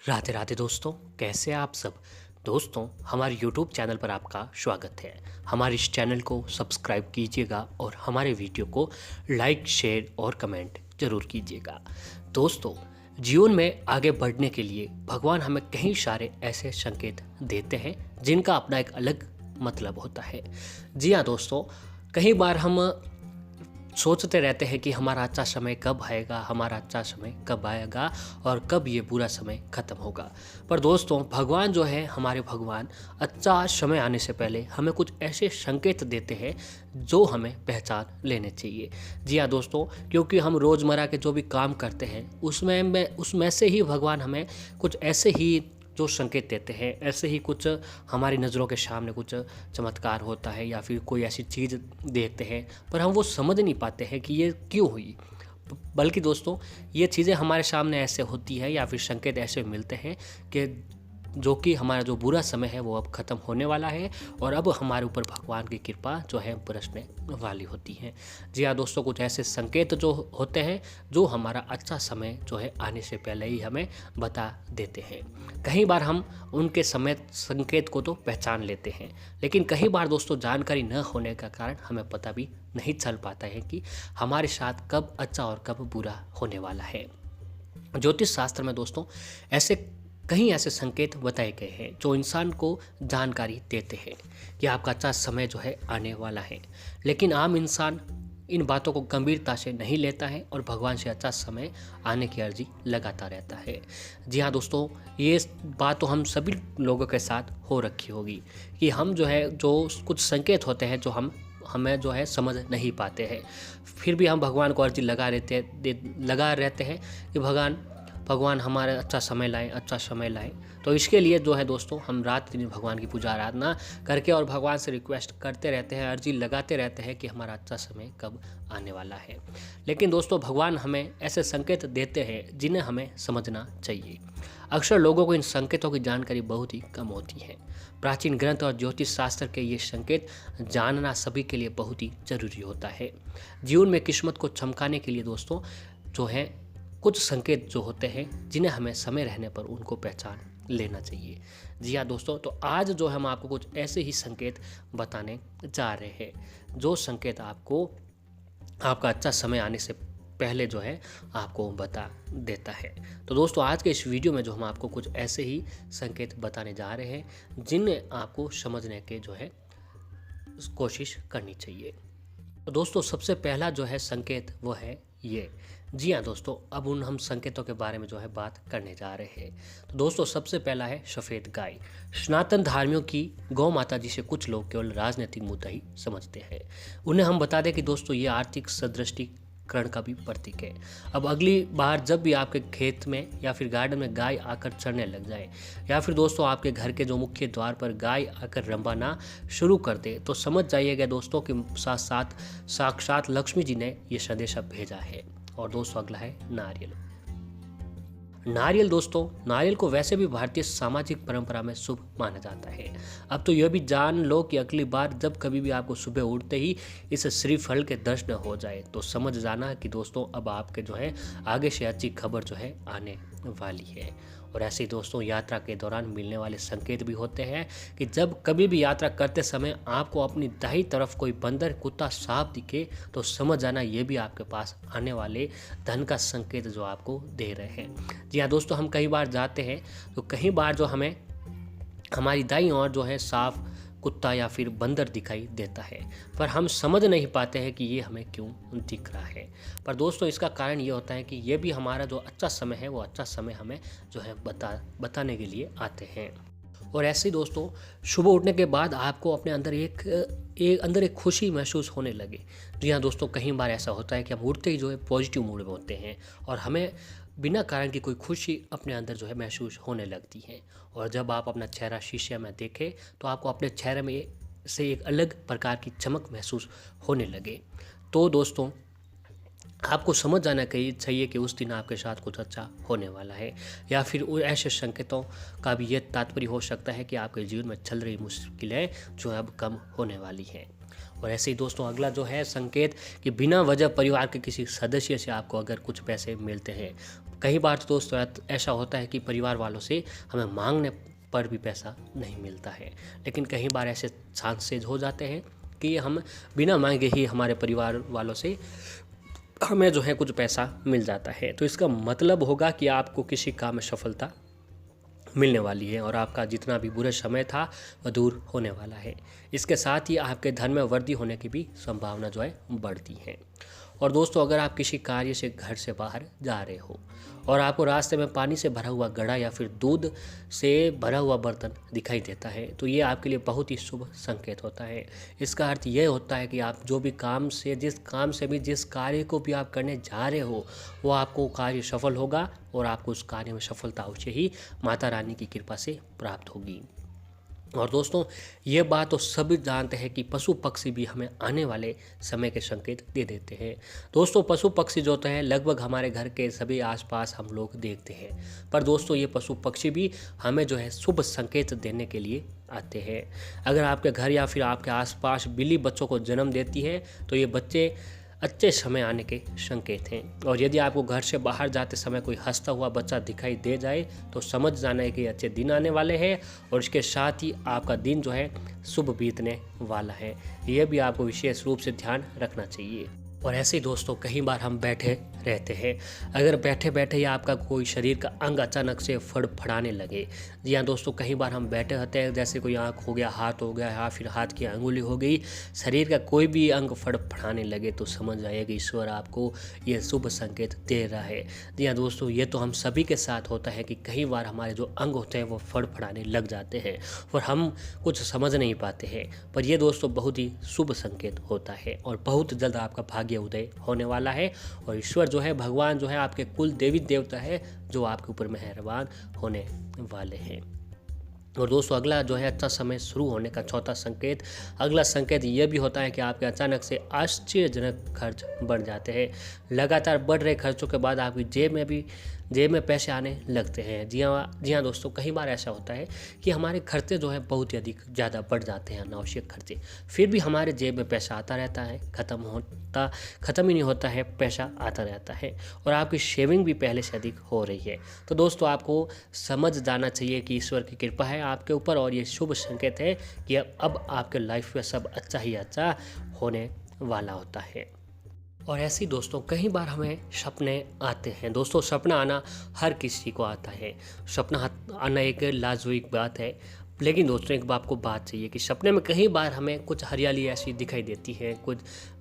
राधे राधे दोस्तों, कैसे हैं आप सब। दोस्तों, हमारे YouTube चैनल पर आपका स्वागत है। हमारे इस चैनल को सब्सक्राइब कीजिएगा और हमारे वीडियो को लाइक, शेयर और कमेंट जरूर कीजिएगा। दोस्तों, जीवन में आगे बढ़ने के लिए भगवान हमें कई सारे ऐसे संकेत देते हैं जिनका अपना एक अलग मतलब होता है। जी हाँ दोस्तों, कई बार हम सोचते रहते हैं कि हमारा अच्छा समय कब आएगा, हमारा अच्छा समय कब आएगा और कब ये बुरा समय ख़त्म होगा। पर दोस्तों, भगवान जो है, हमारे भगवान अच्छा समय आने से पहले हमें कुछ ऐसे संकेत देते हैं जो हमें पहचान लेने चाहिए। जी हाँ दोस्तों, क्योंकि हम रोज़मर्रा के जो भी काम करते हैं उसमें से ही भगवान हमें कुछ ऐसे ही जो संकेत देते हैं, ऐसे ही कुछ हमारी नज़रों के सामने कुछ चमत्कार होता है या फिर कोई ऐसी चीज़ देखते हैं पर हम वो समझ नहीं पाते हैं कि ये क्यों हुई। बल्कि दोस्तों, ये चीज़ें हमारे सामने ऐसे होती है या फिर संकेत ऐसे मिलते हैं कि जो कि हमारा जो बुरा समय है वो अब ख़त्म होने वाला है और अब हमारे ऊपर भगवान की कृपा जो है बरसने वाली होती है। जी हाँ दोस्तों, कुछ ऐसे संकेत जो होते हैं जो हमारा अच्छा समय जो है आने से पहले ही हमें बता देते हैं। कई बार हम उनके समय संकेत को तो पहचान लेते हैं, लेकिन कई बार दोस्तों जानकारी न होने का कारण हमें पता भी नहीं चल पाता है कि हमारे साथ कब अच्छा और कब बुरा होने वाला है। ज्योतिष शास्त्र में दोस्तों कई ऐसे संकेत बताए गए हैं जो इंसान को जानकारी देते हैं कि आपका अच्छा समय जो है आने वाला है, लेकिन आम इंसान इन बातों को गंभीरता से नहीं लेता है और भगवान से अच्छा समय आने की अर्जी लगाता रहता है। जी हाँ दोस्तों, ये बात तो हम सभी लोगों के साथ हो रखी होगी कि हम जो कुछ संकेत होते हैं जो हमें जो है समझ नहीं पाते हैं, फिर भी हम भगवान को अर्जी लगा रहते हैं कि भगवान हमारे अच्छा समय लाएं। तो इसके लिए जो है दोस्तों, हम रात दिन भगवान की पूजा आराधना करके और भगवान से रिक्वेस्ट करते रहते हैं, अर्जी लगाते रहते हैं कि हमारा अच्छा समय कब आने वाला है। लेकिन दोस्तों, भगवान हमें ऐसे संकेत देते हैं जिन्हें हमें समझना चाहिए। अक्सर लोगों को इन संकेतों की जानकारी बहुत ही कम होती है। प्राचीन ग्रंथ और ज्योतिष शास्त्र के ये संकेत जानना सभी के लिए बहुत ही जरूरी होता है। जीवन में किस्मत को चमकाने के लिए दोस्तों जो है कुछ संकेत जो होते हैं जिन्हें हमें समय रहने पर उनको पहचान लेना चाहिए। जी हाँ दोस्तों, तो आज जो हम आपको कुछ ऐसे ही संकेत बताने जा रहे हैं जो संकेत आपको आपका अच्छा समय आने से पहले जो है आपको बता देता है। तो दोस्तों, आज के इस वीडियो में जो हम आपको कुछ ऐसे ही संकेत बताने जा रहे हैं जिन्हें आपको समझने के जो है कोशिश करनी चाहिए। तो दोस्तों, सबसे पहला जो है संकेत वो है ये। जी हाँ दोस्तों, अब हम संकेतों के बारे में जो है बात करने जा रहे हैं। तो दोस्तों, सबसे पहला है सफ़ेद गाय। सनातन धर्मियों की गौ माता जी से कुछ लोग केवल राजनीतिक मुद्दा ही समझते हैं। उन्हें हम बता दें कि दोस्तों ये आर्थिक सदृष्टिकरण का भी प्रतीक है। अब अगली बार जब भी आपके खेत में या फिर गार्डन में गाय आकर चरने लग जाए या फिर दोस्तों आपके घर के जो मुख्य द्वार पर गाय आकर रंबाना शुरू कर दे, तो समझ जाइएगा दोस्तों कि साथ साथ साक्षात लक्ष्मी जी ने ये संदेशा भेजा है। और दोस्तों, अगला है नारियल। नारियल को वैसे भी भारतीय सामाजिक परंपरा में शुभ माना जाता है। अब तो यह भी जान लो कि अगली बार जब कभी भी आपको सुबह उठते ही इस श्रीफल के दर्शन हो जाए तो समझ जाना कि दोस्तों अब आपके जो है आगे से अच्छी खबर जो है आने वाली है। और ऐसे ही दोस्तों, यात्रा के दौरान मिलने वाले संकेत भी होते हैं कि जब कभी भी यात्रा करते समय आपको अपनी दाहिनी तरफ कोई बंदर, कुत्ता, सांप दिखे तो समझ जाना ये भी आपके पास आने वाले धन का संकेत जो आपको दे रहे हैं। जी हाँ दोस्तों, हम कई बार जाते हैं तो कई बार जो हमें हमारी दाईं ओर जो है सांप, कुत्ता या फिर बंदर दिखाई देता है, पर हम समझ नहीं पाते हैं कि ये हमें क्यों दिख रहा है। पर दोस्तों, इसका कारण ये होता है कि ये भी हमारा जो अच्छा समय है वो अच्छा समय हमें जो है बताने के लिए आते हैं। और ऐसे ही दोस्तों, सुबह उठने के बाद आपको अपने अंदर एक खुशी महसूस होने लगे। जी हाँ दोस्तों, कई बार ऐसा होता है कि हम उठते ही जो है पॉजिटिव मूड में होते हैं और हमें बिना कारण की कोई खुशी अपने अंदर जो है महसूस होने लगती है। और जब आप अपना चेहरा शीशे में देखें तो आपको अपने चेहरे में से एक अलग प्रकार की चमक महसूस होने लगे। तो दोस्तों, आपको समझ जाना चाहिए कि उस दिन आपके साथ कुछ अच्छा होने वाला है। या फिर ऐसे संकेतों का भी ये तात्पर्य हो सकता है कि आपके जीवन में चल रही मुश्किलें जो है अब कम होने वाली हैं। और ऐसे ही दोस्तों, अगला जो है संकेत कि बिना वजह परिवार के किसी सदस्य से आपको अगर कुछ पैसे मिलते हैं कई बार तो दोस्तों ऐसा होता है कि परिवार वालों से हमें मांगने पर भी पैसा नहीं मिलता है, लेकिन कई बार ऐसे चांसेज हो जाते हैं कि हम बिना मांगे ही हमारे परिवार वालों से हमें जो है कुछ पैसा मिल जाता है। तो इसका मतलब होगा कि आपको किसी काम में सफलता मिलने वाली है और आपका जितना भी बुरा समय था वह दूर होने वाला है। इसके साथ ही आपके धन में वृद्धि होने की भी संभावना जो है बढ़ती है। और दोस्तों, अगर आप किसी कार्य से घर से बाहर जा रहे हो और आपको रास्ते में पानी से भरा हुआ घड़ा या फिर दूध से भरा हुआ बर्तन दिखाई देता है, तो ये आपके लिए बहुत ही शुभ संकेत होता है। इसका अर्थ ये होता है कि आप जो भी जिस कार्य को भी आप करने जा रहे हो, वो आपको कार्य सफल होगा और आपको उस कार्य में सफलता अवश्य ही माता रानी की कृपा से प्राप्त होगी। और दोस्तों, ये बात तो सभी जानते हैं कि पशु पक्षी भी हमें आने वाले समय के संकेत दे देते हैं। दोस्तों, पशु पक्षी जो होते हैं लगभग हमारे घर के सभी आसपास हम लोग देखते हैं, पर दोस्तों ये पशु पक्षी भी हमें जो है शुभ संकेत देने के लिए आते हैं। अगर आपके घर या फिर आपके आसपास बिल्ली बच्चों को जन्म देती है तो ये बच्चे अच्छे समय आने के संकेत हैं। और यदि आपको घर से बाहर जाते समय कोई हंसता हुआ बच्चा दिखाई दे जाए तो समझ जाना है कि अच्छे दिन आने वाले हैं और इसके साथ ही आपका दिन जो है शुभ बीतने वाला है। यह भी आपको विशेष रूप से ध्यान रखना चाहिए। और ऐसे ही दोस्तों, कई बार हम बैठे रहते हैं, अगर बैठे बैठे ही आपका कोई शरीर का अंग अचानक से फड़फड़ाने लगे। जी हाँ दोस्तों, कई बार हम बैठे होते हैं, जैसे कोई आँख हो गया, हाथ हो गया या फिर हाथ की अंगुली हो गई, शरीर का कोई भी अंग फड़फड़ाने लगे तो समझ जाइए कि ईश्वर आपको ये शुभ संकेत दे रहा है। जी हाँ दोस्तों, ये तो हम सभी के साथ होता है कि कई बार हमारे जो अंग होते हैं वो फड़फड़ाने लग जाते हैं और हम कुछ समझ नहीं पाते हैं, पर ये दोस्तों बहुत ही शुभ संकेत होता है और बहुत जल्द आपका भाग्य उदय होने वाला है। और ईश्वर जो है, भगवान जो है, आपके कुल देवी देवता है जो आपके ऊपर मेहरबान होने वाले हैं। और दोस्तों, अगला जो है अच्छा समय शुरू होने का चौथा संकेत, अगला संकेत यह भी होता है कि आपके अचानक से आश्चर्यजनक खर्च बढ़ जाते हैं। लगातार बढ़ रहे खर्चों के बाद आपकी जेब में पैसे आने लगते हैं। जी हाँ दोस्तों, कई बार ऐसा होता है कि हमारे खर्चे जो है बहुत ही अधिक ज़्यादा बढ़ जाते हैं, अनावश्यक खर्चे, फिर भी हमारे जेब में पैसा आता रहता है, ख़त्म ही नहीं होता है, पैसा आता रहता है और आपकी शेविंग भी पहले से अधिक हो रही है। तो दोस्तों, आपको समझ जाना चाहिए कि ईश्वर की कृपा है आपके ऊपर और ये शुभ संकेत है कि अब आपके लाइफ में सब अच्छा ही अच्छा होने वाला होता है। और ऐसे ही दोस्तों, कई बार हमें सपने आते हैं। दोस्तों, सपना आना हर किसी को आता है, सपना आना एक लाजवाब बात है। लेकिन दोस्तों, एक आपको बात चाहिए कि सपने में कई बार हमें कुछ हरियाली ऐसी दिखाई देती है, कुछ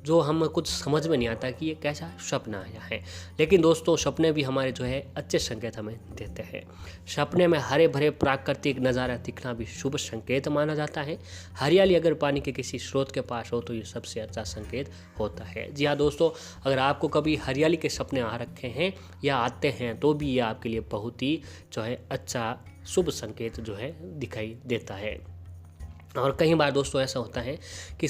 जो हम कुछ समझ में नहीं आता कि ये कैसा सपना आया है। लेकिन दोस्तों, सपने भी हमारे जो है अच्छे संकेत हमें देते हैं। सपने में हरे भरे प्राकृतिक नज़ारा दिखना भी शुभ संकेत माना जाता है। हरियाली अगर पानी के किसी स्रोत के पास हो तो ये सबसे अच्छा संकेत होता है। जी हाँ दोस्तों, अगर आपको कभी हरियाली के सपने आ रखे हैं या आते हैं तो भी ये आपके लिए बहुत ही जो है अच्छा शुभ संकेत जो है दिखाई देता है। और कई बार दोस्तों ऐसा होता है कि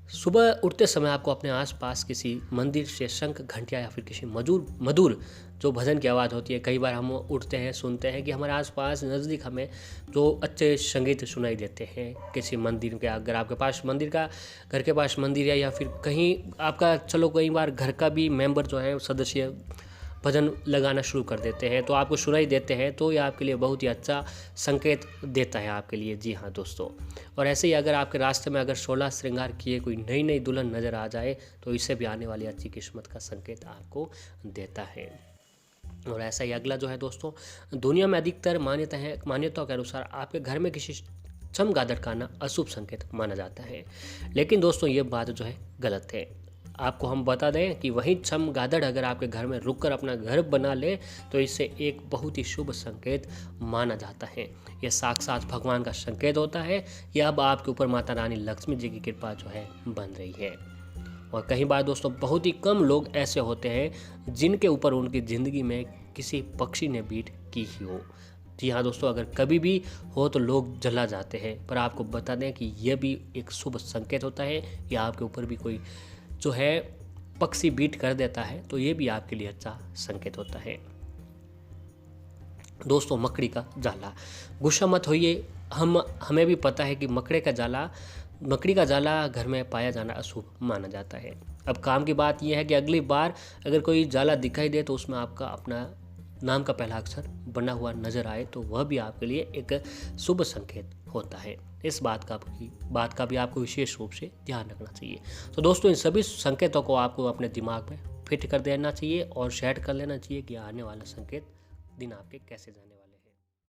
सुबह उठते समय आपको अपने आसपास किसी मंदिर से शंख, घंटिया या फिर किसी मधुर जो भजन की आवाज़ होती है, कई बार हम उठते हैं, सुनते हैं कि हमारे आसपास नज़दीक हमें जो अच्छे संगीत सुनाई देते हैं किसी मंदिर के। अगर आपके पास घर के पास मंदिर है या फिर कहीं आपका कई बार घर का भी मेंबर जो है, सदस्य भजन लगाना शुरू कर देते हैं तो आपको सुनाई देते हैं, तो ये आपके लिए बहुत ही अच्छा संकेत देता है आपके लिए। जी हाँ दोस्तों, और ऐसे ही अगर आपके रास्ते में अगर 16 श्रृंगार किए कोई नई दुल्हन नज़र आ जाए तो इससे भी आने वाली अच्छी किस्मत का संकेत आपको देता है। और ऐसा ही अगला जो है दोस्तों, दुनिया में अधिकतर मान्यताओं के अनुसार आपके घर में किसी चमगादड़ का आना अशुभ संकेत माना जाता है। लेकिन दोस्तों, ये बात जो है गलत है। आपको हम बता दें कि वही चमगादड़ अगर आपके घर में रुककर अपना घर बना ले तो इससे एक बहुत ही शुभ संकेत माना जाता है। यह साक्षात भगवान का संकेत होता है कि अब आपके ऊपर माता रानी लक्ष्मी जी की कृपा जो है बन रही है। और कई बार दोस्तों, बहुत ही कम लोग ऐसे होते हैं जिनके ऊपर उनकी ज़िंदगी में किसी पक्षी ने बीट की ही हो। जी हाँ दोस्तों, अगर कभी भी हो तो लोग जला जाते हैं, पर आपको बता दें कि यह भी एक शुभ संकेत होता है या आपके ऊपर भी कोई जो है पक्षी बीट कर देता है तो ये भी आपके लिए अच्छा संकेत होता है। दोस्तों, मकड़ी का जाला, गुस्सा मत होइए, हमें भी पता है कि मकड़ी का जाला घर में पाया जाना अशुभ माना जाता है। अब काम की बात यह है कि अगली बार अगर कोई जाला दिखाई दे तो उसमें आपका अपना नाम का पहला अक्षर बना हुआ नज़र आए तो वह भी आपके लिए एक शुभ संकेत होता है। इस बात का भी आपको विशेष रूप से ध्यान रखना चाहिए। तो दोस्तों, इन सभी संकेतों को आपको अपने दिमाग में फिट कर देना चाहिए और सेट कर लेना चाहिए कि आने वाला संकेत दिन आपके कैसे जाने